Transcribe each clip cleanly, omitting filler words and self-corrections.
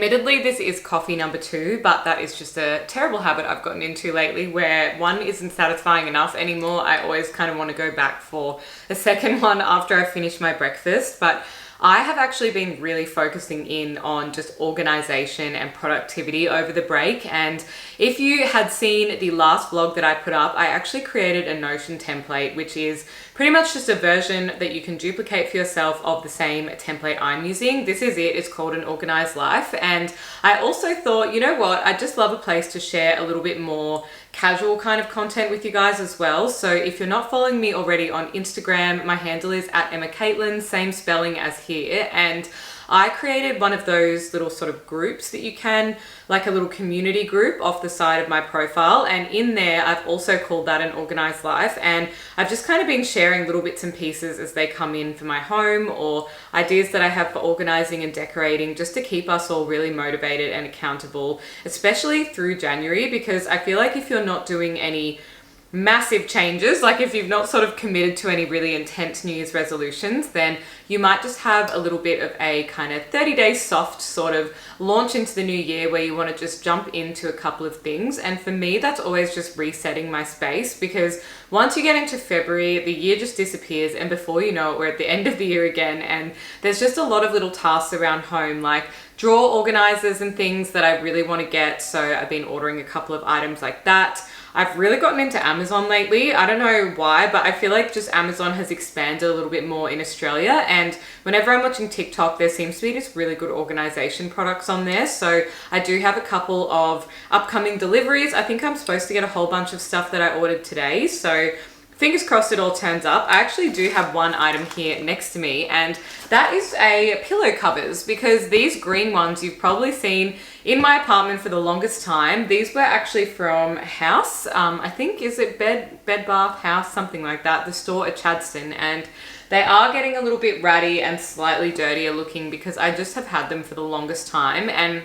Admittedly, this is coffee number 2, but that is just a terrible habit I've gotten into lately where one isn't satisfying enough anymore. I always kind of want to go back for a second one after I finish my breakfast. But I have actually been really focusing in on just organization and productivity over the break. And if you had seen the last vlog that I put up, I actually created a Notion template, which is pretty much just a version that you can duplicate for yourself of the same template I'm using. This is it. It's called An Organized Life. And I also thought, you know what? I'd just love a place to share a little bit more casual kind of content with you guys as well. So if you're not following me already on Instagram, my handle is at emma.caitlain, same spelling as here. And I created one of those little sort of groups that you can, like a little community group off the side of my profile. And in there, I've also called that An Organized Life. And I've just kind of been sharing little bits and pieces as they come in for my home, or ideas that I have for organizing and decorating, just to keep us all really motivated and accountable, especially through January, because I feel like if you're not doing any massive changes, like if you've not sort of committed to any really intense New Year's resolutions, then you might just have a little bit of a kind of 30-day soft sort of launch into the new year where you want to just jump into a couple of things. And for me, that's always just resetting my space, because once you get into February, the year just disappears, and before you know it, we're at the end of the year again. And there's just a lot of little tasks around home, like drawer organizers and things that I really want to get. So I've been ordering a couple of items like that. I've really gotten into Amazon lately. I don't know why, but I feel like just Amazon has expanded a little bit more in Australia. And whenever I'm watching TikTok, there seems to be just really good organization products on there. So I do have a couple of upcoming deliveries. I think I'm supposed to get a whole bunch of stuff that I ordered today. So fingers crossed it all turns up. I actually do have one item here next to me, and that is a pillow covers, because these green ones you've probably seen in my apartment for the longest time. These were actually from House. I think, is it Bed Bath House, something like that, the store at Chadstone. And they are getting a little bit ratty and slightly dirtier looking because I just have had them for the longest time. And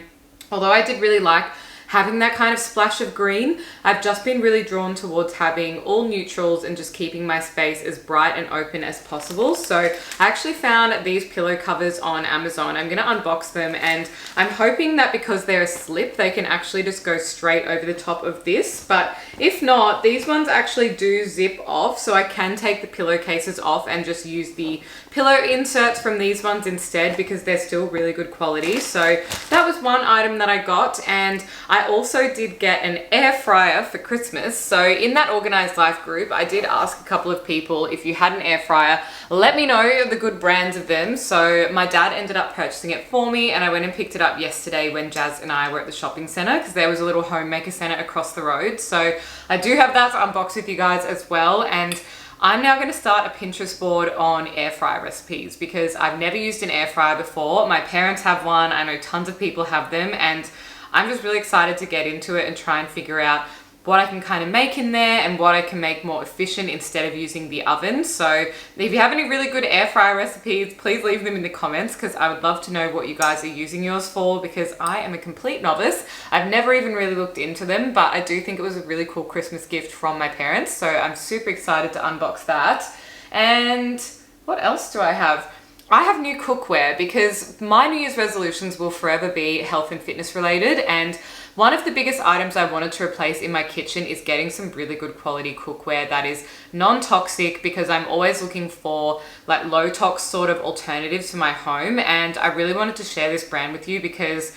although I did really like having that kind of splash of green, I've just been really drawn towards having all neutrals and just keeping my space as bright and open as possible. So I actually found these pillow covers on Amazon. I'm going to unbox them, and I'm hoping that because they're a slip, they can actually just go straight over the top of this. But if not, these ones actually do zip off, so I can take the pillowcases off and just use the pillow inserts from these ones instead, because they're still really good quality. So that was one item that I got. And I also did get an air fryer for Christmas. So in that Organized Life group, I did ask a couple of people if you had an air fryer, let me know the good brands of them. So my dad ended up purchasing it for me, and I went and picked it up yesterday when Jazz and I were at the shopping center, because there was a little homemaker center across the road. So I do have that to unbox with you guys as well. And I'm now going to start a Pinterest board on air fryer recipes, because I've never used an air fryer before. My parents have one. I know tons of people have them, and I'm just really excited to get into it and try and figure out what I can kind of make in there and what I can make more efficient instead of using the oven. So if you have any really good air fryer recipes, please leave them in the comments, because I would love to know what you guys are using yours for, because I am a complete novice. I've never even really looked into them, but I do think it was a really cool Christmas gift from my parents. So I'm super excited to unbox that. And what else do I have? I have new cookware, because my New Year's resolutions will forever be health and fitness related. And one of the biggest items I wanted to replace in my kitchen is getting some really good quality cookware that is non-toxic, because I'm always looking for like low tox sort of alternatives for my home. And I really wanted to share this brand with you because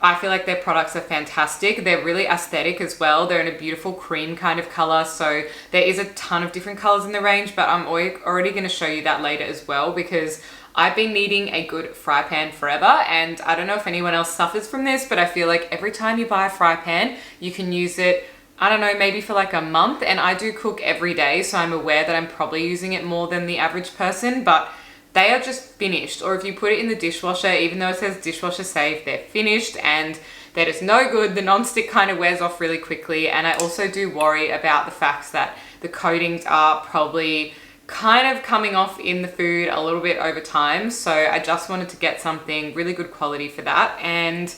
I feel like their products are fantastic. They're really aesthetic as well. They're in a beautiful cream kind of color. So there is a ton of different colors in the range, but I'm already going to show you that later as well, because I've been needing a good fry pan forever. And I don't know if anyone else suffers from this, but I feel like every time you buy a fry pan, you can use it, I don't know, maybe for like a month. And I do cook every day, so I'm aware that I'm probably using it more than the average person, but they are just finished. Or if you put it in the dishwasher, even though it says dishwasher safe, they're finished and they're just no good. The non-stick kind of wears off really quickly. And I also do worry about the fact that the coatings are probably kind of coming off in the food a little bit over time. So I just wanted to get something really good quality for that. And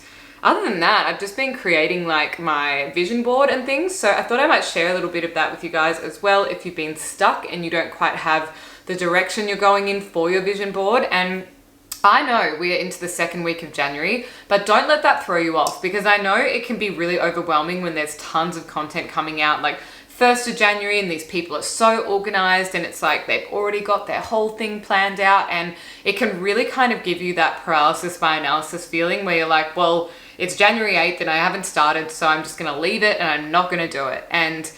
other than that, I've just been creating like my vision board and things. So I thought I might share a little bit of that with you guys as well, if you've been stuck and you don't quite have the direction you're going in for your vision board. And I know we are into the second week of January, but don't let that throw you off, because I know it can be really overwhelming when there's tons of content coming out, like 1st of January, and these people are so organized and it's like they've already got their whole thing planned out, and it can really kind of give you that paralysis by analysis feeling where you're like, well, it's January 8th and I haven't started, so I'm just gonna leave it and I'm not gonna do it. And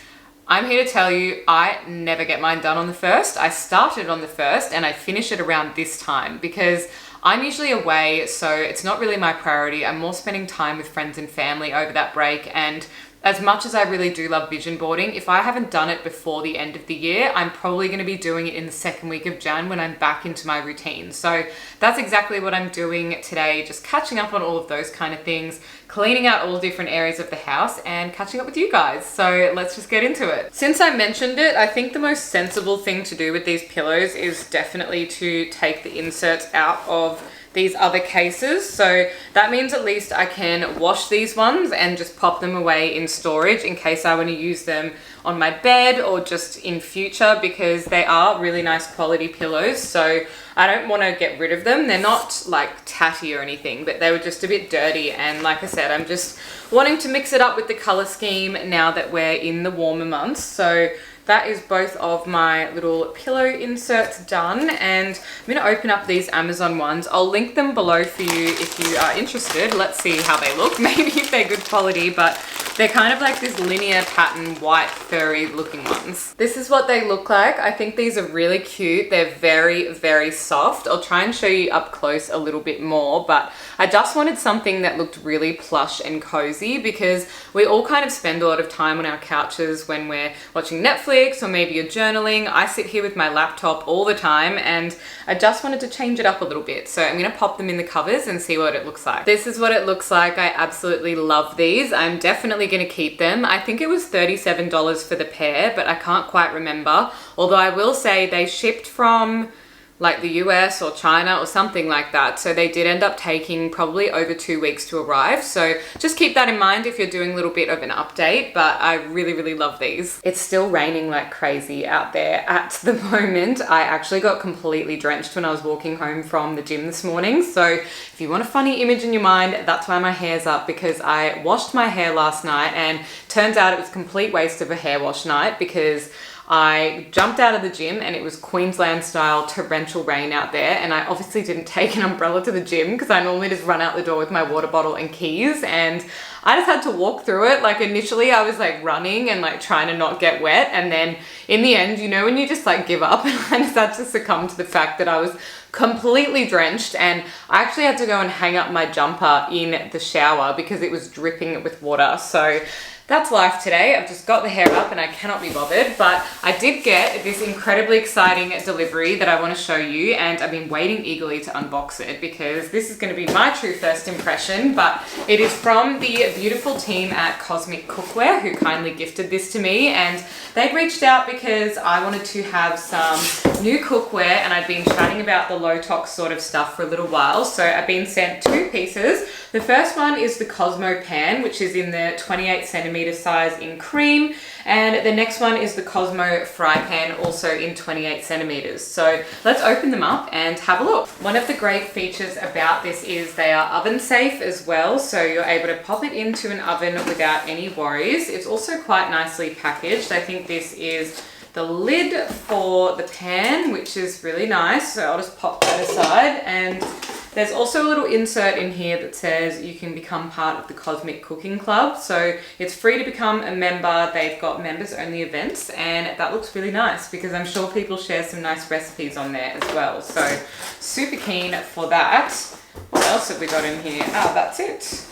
I'm here to tell you, I never get mine done on the 1st. I started on the 1st and I finish it around this time because I'm usually away, so it's not really my priority. I'm more spending time with friends and family over that break, and as much as I really do love vision boarding, if I haven't done it before the end of the year, I'm probably going to be doing it in the second week of Jan when I'm back into my routine. So that's exactly what I'm doing today, just catching up on all of those kind of things, cleaning out all different areas of the house and catching up with you guys. So let's just get into it. Since I mentioned it, I think the most sensible thing to do with these pillows is definitely to take the inserts out of these other cases. So that means at least I can wash these ones and just pop them away in storage in case I want to use them on my bed or just in future, because they are really nice quality pillows. So I don't want to get rid of them. They're not like tatty or anything, but they were just a bit dirty. And like I said, I'm just wanting to mix it up with the color scheme now that we're in the warmer months. So that is both of my little pillow inserts done, and I'm going to open up these Amazon ones. I'll link them below for you if you are interested. Let's see how they look, maybe if they're good quality, but they're kind of like this linear pattern, white, furry looking ones. This is what they look like. I think these are really cute. They're very, very soft. I'll try and show you up close a little bit more, but I just wanted something that looked really plush and cozy, because we all kind of spend a lot of time on our couches when we're watching Netflix or maybe you're journaling. I sit here with my laptop all the time, and I just wanted to change it up a little bit. So I'm going to pop them in the covers and see what it looks like. This is what it looks like. I absolutely love these. I'm definitely going to keep them. I think it was $37 for the pair, but I can't quite remember. Although I will say they shipped from like the US or China or something like that. So they did end up taking probably over 2 weeks to arrive. So just keep that in mind if you're doing a little bit of an update, but I really, really love these. It's still raining like crazy out there at the moment. I actually got completely drenched when I was walking home from the gym this morning. So if you want a funny image in your mind, that's why my hair's up, because I washed my hair last night and turns out it was a complete waste of a hair wash night, because I jumped out of the gym and it was Queensland style torrential rain out there, and I obviously didn't take an umbrella to the gym because I normally just run out the door with my water bottle and keys, and I just had to walk through it. Like initially I was like running and like trying to not get wet, and then in the end, you know, when you just like give up, and I just had to succumb to the fact that I was completely drenched, and I actually had to go and hang up my jumper in the shower because it was dripping with water. So that's life today. I've just got the hair up and I cannot be bothered, but I did get this incredibly exciting delivery that I want to show you, and I've been waiting eagerly to unbox it because this is going to be my true first impression. But it is from the beautiful team at Cosmic Cookware, who kindly gifted this to me, and they reached out because I wanted to have some new cookware, and I'd been chatting about the low tox sort of stuff for a little while. So I've been sent 2 pieces. The first one is the Cosmo Pan, which is in the 28 centimeter size in cream, and the next one is the Cosmo Fry Pan, also in 28 centimeters. So let's open them up and have a look. One of the great features about this is they are oven safe as well, so you're able to pop it into an oven without any worries. It's also quite nicely packaged. I think this is the lid for the pan, which is really nice. So I'll just pop that aside, and there's also a little insert in here that says you can become part of the Cosmic Cooking Club. So it's free to become a member. They've got members only events, and that looks really nice because I'm sure people share some nice recipes on there as well. So super keen for that. What else have we got in here? Ah, that's it.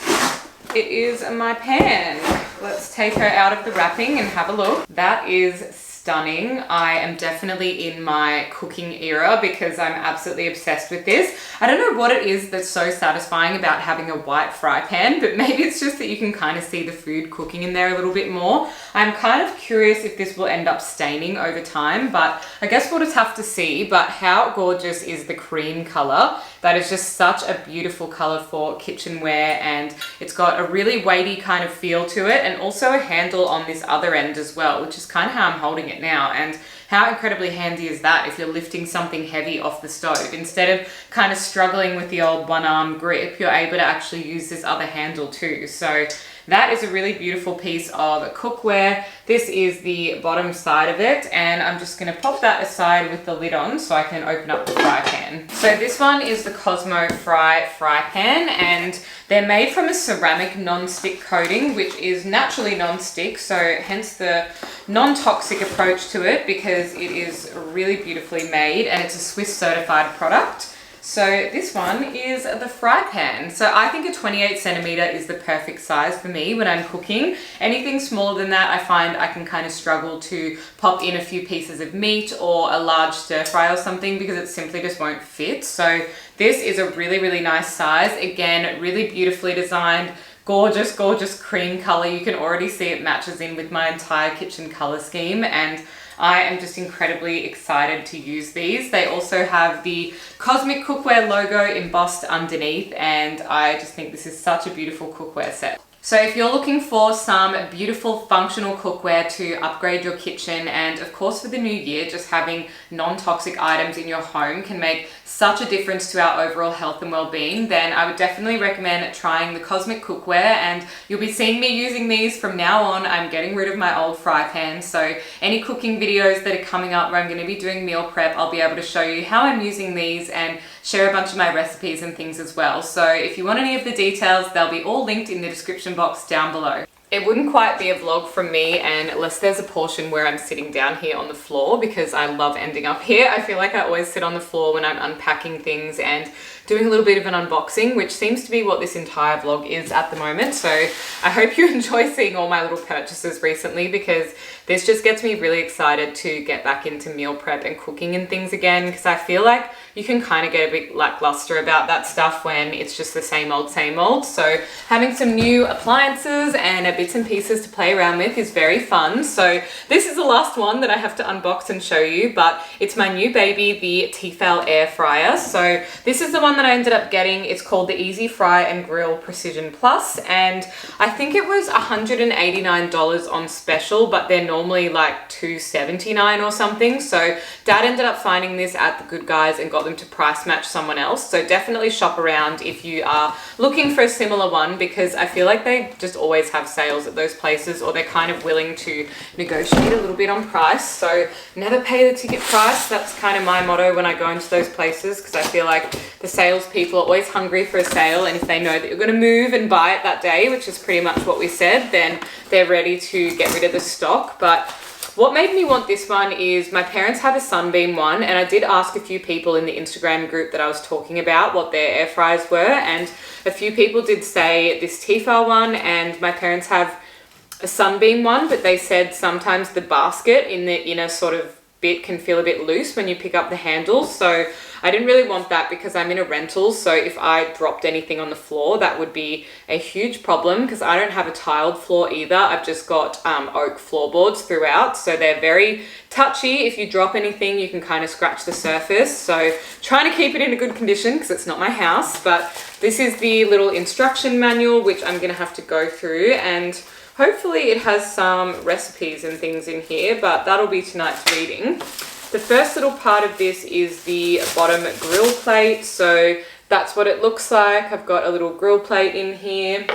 It is my pan. Let's take her out of the wrapping and have a look. That is stunning. I am definitely in my cooking era because I'm absolutely obsessed with this. I don't know what it is that's so satisfying about having a white fry pan, but maybe it's just that you can kind of see the food cooking in there a little bit more. I'm kind of curious if this will end up staining over time, but I guess we'll just have to see. But how gorgeous is the cream color? That is just such a beautiful color for kitchenware, and it's got a really weighty kind of feel to it, and also a handle on this other end as well, which is kind of how I'm holding it now. And how incredibly handy is that if you're lifting something heavy off the stove? Instead of kind of struggling with the old one arm grip, you're able to actually use this other handle too. So that is a really beautiful piece of cookware. This is the bottom side of it, and I'm just going to pop that aside with the lid on so I can open up the fry pan. So this one is the Cosmo Fry fry pan, and they're made from a ceramic non-stick coating, which is naturally non-stick, so hence the non-toxic approach to it, because it is really beautifully made and it's a Swiss certified product. So this one is the fry pan. So I think a 28 centimeter is the perfect size for me when I'm cooking. Anything smaller than that, I find I can kind of struggle to pop in a few pieces of meat or a large stir fry or something, because it simply just won't fit. So this is a really, really nice size. Again, really beautifully designed. Gorgeous, gorgeous cream color. You can already see it matches in with my entire kitchen color scheme, and I am just incredibly excited to use these. They also have the Cosmic Cookware logo embossed underneath, and I just think this is such a beautiful cookware set. So if you're looking for some beautiful functional cookware to upgrade your kitchen, and of course for the new year, just having non-toxic items in your home can make such a difference to our overall health and well-being, then I would definitely recommend trying the Cosmic Cookware, and you'll be seeing me using these from now on. I'm getting rid of my old fry pan, so any cooking videos that are coming up where I'm going to be doing meal prep, I'll be able to show you how I'm using these and share a bunch of my recipes and things as well. So if you want any of the details, they'll be all linked in the description box down below. It wouldn't quite be a vlog from me unless there's a portion where I'm sitting down here on the floor, because I love ending up here. I feel like I always sit on the floor when I'm unpacking things and doing a little bit of an unboxing, which seems to be what this entire vlog is at the moment. So I hope you enjoy seeing all my little purchases recently, because this just gets me really excited to get back into meal prep and cooking and things again, because I feel like you can kind of get a bit lackluster about that stuff when it's just the same old, same old. So having some new appliances and bits and pieces to play around with is very fun. So this is the last one that I have to unbox and show you, but it's my new baby, the Tefal air fryer. So this is the one that I ended up getting. It's called the Easy Fry and Grill Precision Plus, and I think it was $189 on special, but they're normally like $279 or something. So Dad ended up finding this at the Good Guys and got them to price match someone else. So definitely shop around if you are looking for a similar one, because I feel like they just always have sales at those places, or they're kind of willing to negotiate a little bit on price. So never pay the ticket price. That's kind of my motto when I go into those places, because I feel like the salespeople are always hungry for a sale, and if they know that you're going to move and buy it that day, which is pretty much what we said, then they're ready to get rid of the stock. But what made me want this one is my parents have a Sunbeam one, and I did ask a few people in the Instagram group that I was talking about what their air fryers were, and a few people did say this Tefal one, and my parents have a Sunbeam one, but they said sometimes the basket in the inner sort of bit can feel a bit loose when you pick up the handles. So I didn't really want that, because I'm in a rental, so if I dropped anything on the floor, that would be a huge problem, because I don't have a tiled floor either. I've just got oak floorboards throughout, so they're very touchy. If you drop anything, you can kind of scratch the surface. So trying to keep it in a good condition, because it's not my house. But this is the little instruction manual, which I'm going to have to go through, and hopefully it has some recipes and things in here, but that'll be tonight's reading. The first little part of this is the bottom grill plate. So that's what it looks like. I've got a little grill plate in here.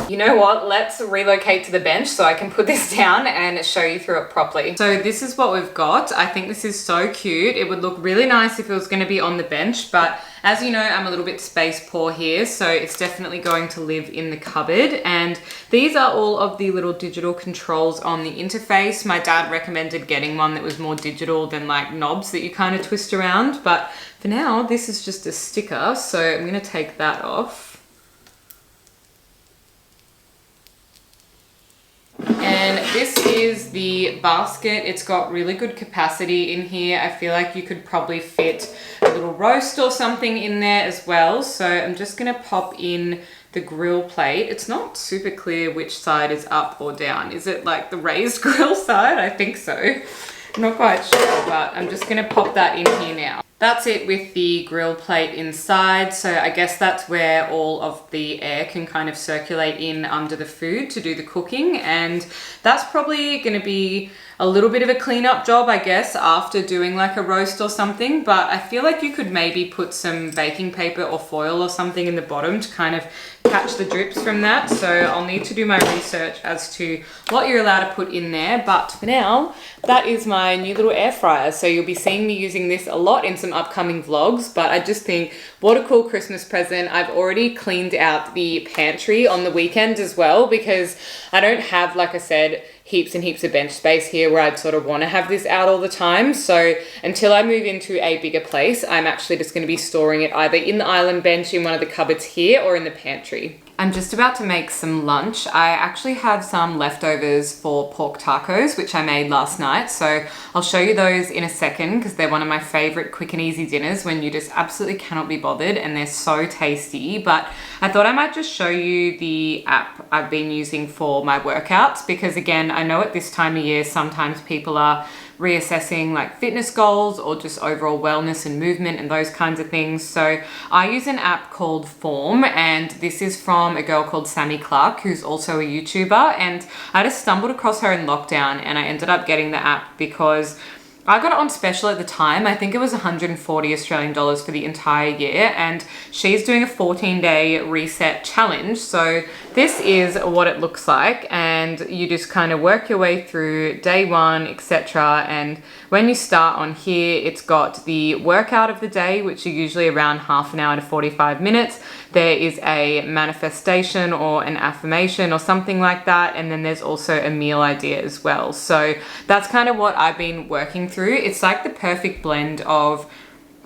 You know what? Let's relocate to the bench so I can put this down and show you through it properly. So this is what we've got. I think this is so cute. It would look really nice if it was going to be on the bench, but as you know, I'm a little bit space poor here, so it's definitely going to live in the cupboard. And these are all of the little digital controls on the interface. My dad recommended getting one that was more digital than like knobs that you kind of twist around, but for now, this is just a sticker, so I'm going to take that off. And this is the basket. It's got really good capacity in here. I feel like you could probably fit a little roast or something in there as well. So I'm just going to pop in the grill plate. It's not super clear which side is up or down. Is it like the raised grill side? I think so. I'm not quite sure, but I'm just going to pop that in here now. That's it with the grill plate inside. So I guess that's where all of the air can kind of circulate in under the food to do the cooking. And that's probably going to be a little bit of a cleanup job, I guess, after doing like a roast or something. But I feel like you could maybe put some baking paper or foil or something in the bottom to kind of catch the drips from that. So I'll need to do my research as to what you're allowed to put in there. But for now, that is my new little air fryer. So you'll be seeing me using this a lot in some upcoming vlogs, but I just think what a cool Christmas present. I've already cleaned out the pantry on the weekend as well, because I don't have, like I said, heaps and heaps of bench space here where I'd sort of want to have this out all the time. So until I move into a bigger place, I'm actually just going to be storing it either in the island bench in one of the cupboards here or in the pantry. I'm just about to make some lunch. I actually have some leftovers for pork tacos, which I made last night. So I'll show you those in a second because they're one of my favorite quick and easy dinners when you just absolutely cannot be bothered, and they're so tasty. But I thought I might just show you the app I've been using for my workouts, because again, I know at this time of year, sometimes people are reassessing like fitness goals or just overall wellness and movement and those kinds of things. So I use an app called Form, and this is from a girl called Sammy Clark, who's also a YouTuber, and I just stumbled across her in lockdown and I ended up getting the app because I got it on special at the time. I think it was 140 Australian dollars for the entire year, and she's doing a 14-day reset challenge. So this is what it looks like, and you just kind of work your way through day one, etc. And when you start on here, it's got the workout of the day, which are usually around half an hour to 45 minutes. There is a manifestation or an affirmation or something like that. And then there's also a meal idea as well. So that's kind of what I've been working through. It's like the perfect blend of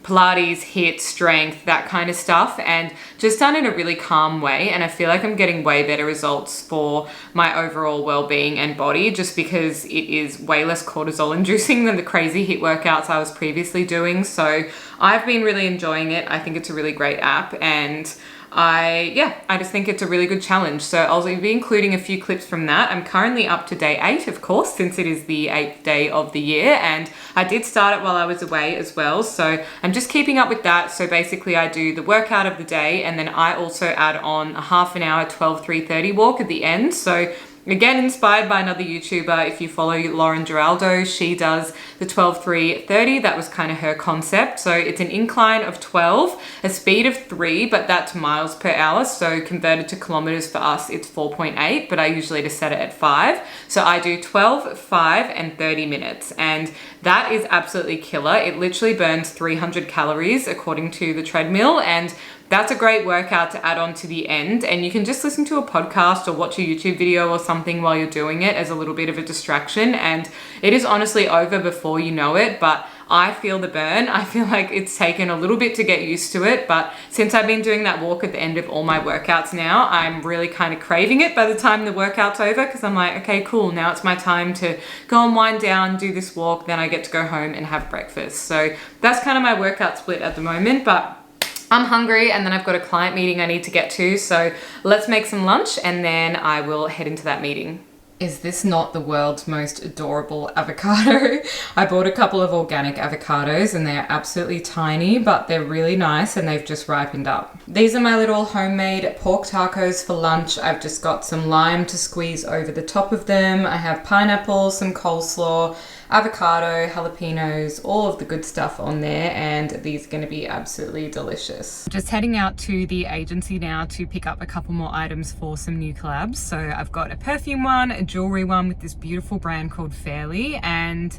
Pilates, HIIT, strength, that kind of stuff, and just done in a really calm way. And I feel like I'm getting way better results for my overall well-being and body, just because it is way less cortisol inducing than the crazy HIIT workouts I was previously doing. So I've been really enjoying it. I think it's a really great app, and I just think it's a really good challenge. So I'll be including a few clips from that. I'm currently up to day 8, of course, since it is the 8th day of the year, and I did start it while I was away as well. So I'm just keeping up with that. So basically I do the workout of the day, and then I also add on a half an hour 12-3-30 walk at the end. So again, inspired by another YouTuber. If you follow Lauren Giraldo, she does the 12-3-30. That was kind of her concept. So it's an incline of 12, a speed of 3, but that's miles per hour. So converted to kilometers for us, it's 4.8, but I usually just set it at 5. So I do 12, 5, and 30 minutes. And that is absolutely killer. It literally burns 300 calories according to the treadmill. And that's a great workout to add on to the end, and you can just listen to a podcast or watch a YouTube video or something while you're doing it as a little bit of a distraction, and it is honestly over before you know it. But I feel the burn. I feel like it's taken a little bit to get used to it, but since I've been doing that walk at the end of all my workouts now, I'm really kind of craving it by the time the workout's over, because I'm like, okay, cool, now it's my time to go and wind down, do this walk, then I get to go home and have breakfast. So that's kind of my workout split at the moment, but I'm hungry, and then I've got a client meeting I need to get to. So let's make some lunch and then I will head into that meeting. Is this not the world's most adorable avocado? I bought a couple of organic avocados and they're absolutely tiny, but they're really nice and they've just ripened up. These are my little homemade pork tacos for lunch. I've just got some lime to squeeze over the top of them. I have pineapple, some coleslaw, avocado, jalapenos, all of the good stuff on there, and these are going to be absolutely delicious. Just heading out to the agency now to pick up a couple more items for some new collabs. So I've got a perfume one, a jewelry one with this beautiful brand called Fairly, and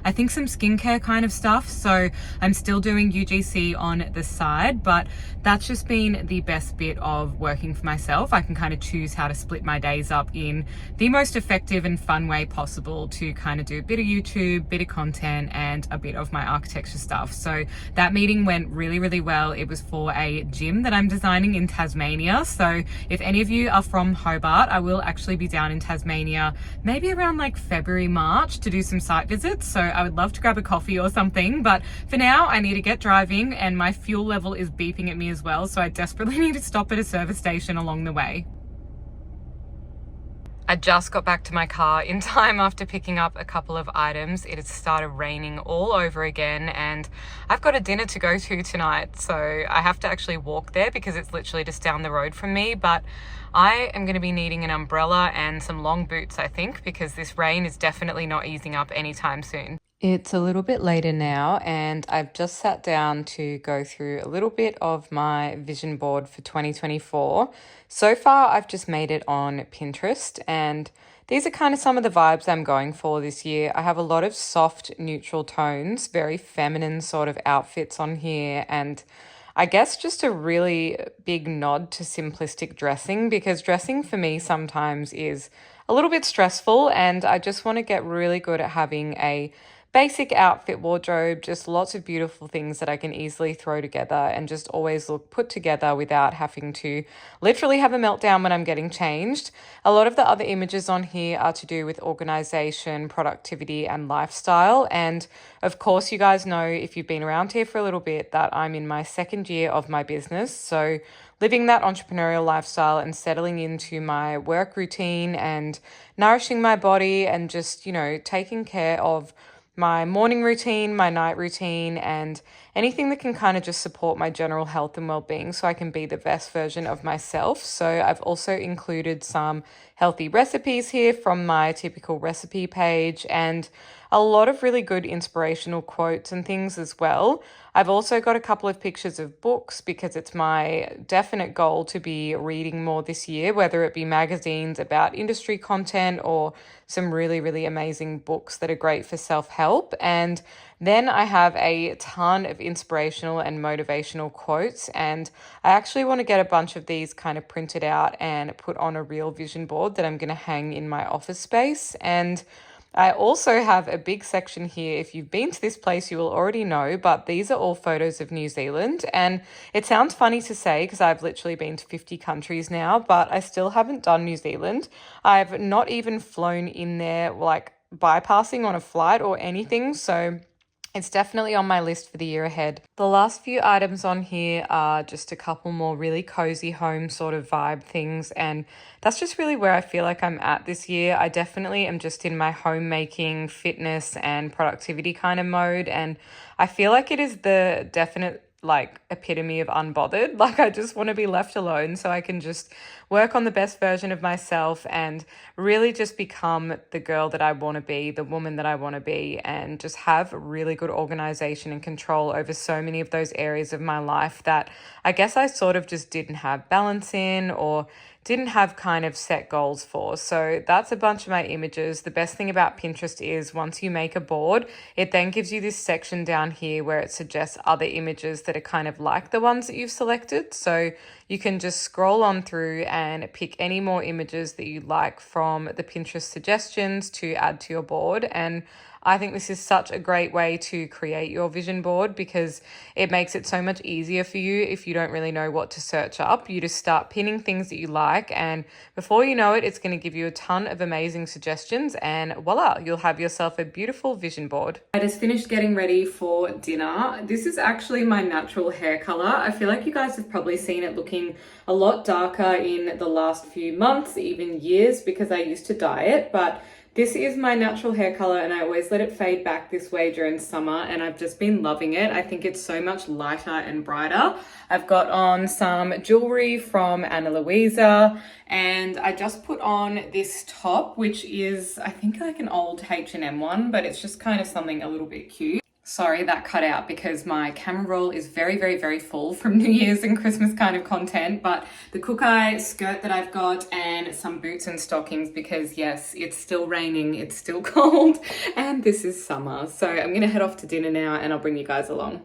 I think some skincare kind of stuff. So I'm still doing UGC on the side, but that's just been the best bit of working for myself. I can kind of choose how to split my days up in the most effective and fun way possible to kind of do a bit of YouTube, bit of content, and a bit of my architecture stuff. So that meeting went really, really well. It was for a gym that I'm designing in Tasmania. So if any of you are from Hobart, I will actually be down in Tasmania maybe around like February, March to do some site visits. So I would love to grab a coffee or something, but for now I need to get driving and my fuel level is beeping at me as well. So I desperately need to stop at a service station along the way. I just got back to my car in time after picking up a couple of items. It has started raining all over again and I've got a dinner to go to tonight, so I have to actually walk there because it's literally just down the road from me. But I am going to be needing an umbrella and some long boots, I think, because this rain is definitely not easing up anytime soon. It's a little bit later now and I've just sat down to go through a little bit of my vision board for 2024. So far, I've just made it on Pinterest and these are kind of some of the vibes I'm going for this year. I have a lot of soft neutral tones, very feminine sort of outfits on here, and I guess just a really big nod to simplistic dressing, because dressing for me sometimes is a little bit stressful and I just want to get really good at having a basic outfit wardrobe, just lots of beautiful things that I can easily throw together and just always look put together without having to literally have a meltdown when I'm getting changed. A lot of the other images on here are to do with organization, productivity, and lifestyle. And of course, you guys know, if you've been around here for a little bit, that I'm in my second year of my business. So living that entrepreneurial lifestyle and settling into my work routine and nourishing my body and just, taking care of my morning routine, my night routine, and anything that can kind of just support my general health and well-being so I can be the best version of myself. So I've also included some healthy recipes here from my typical recipe page and a lot of really good inspirational quotes and things as well. I've also got a couple of pictures of books because it's my definite goal to be reading more this year, whether it be magazines about industry content or some really, really amazing books that are great for self-help. And then I have a ton of inspirational and motivational quotes, and I actually want to get a bunch of these kind of printed out and put on a real vision board that I'm going to hang in my office space. And I also have a big section here. If you've been to this place, you will already know, but these are all photos of New Zealand. And it sounds funny to say because I've literally been to 50 countries now, but I still haven't done New Zealand. I've not even flown in there, like bypassing on a flight or anything. So it's definitely on my list for the year ahead. The last few items on here are just a couple more really cozy home sort of vibe things, and that's just really where I feel like I'm at this year. I definitely am just in my homemaking, fitness, and productivity kind of mode, and I feel like it is the definite epitome of unbothered. Like, I just want to be left alone so I can just work on the best version of myself and really just become the girl that I want to be, the woman that I want to be, and just have really good organization and control over so many of those areas of my life that I guess I sort of just didn't have balance in or didn't have kind of set goals for. So that's a bunch of my images. The best thing about Pinterest is once you make a board, it then gives you this section down here where it suggests other images that are kind of like the ones that you've selected. So you can just scroll on through and pick any more images that you like from the Pinterest suggestions to add to your board. And I think this is such a great way to create your vision board because it makes it so much easier for you if you don't really know what to search up. You just start pinning things that you like, and before you know it, it's going to give you a ton of amazing suggestions, and voila, you'll have yourself a beautiful vision board. I just finished getting ready for dinner. This is actually my natural hair color. I feel like you guys have probably seen it looking a lot darker in the last few months, even years, because I used to dye it, but this is my natural hair color and I always let it fade back this way during summer, and I've just been loving it. I think it's so much lighter and brighter. I've got on some jewelry from Ana Luisa, and I just put on this top, which is I think like an old H&M one, but it's just kind of something a little bit cute. Sorry, that cut out because my camera roll is very, very, very full from New Year's and Christmas kind of content. But the Kookai skirt that I've got and some boots and stockings because yes, it's still raining, it's still cold, and this is summer. So I'm going to head off to dinner now and I'll bring you guys along.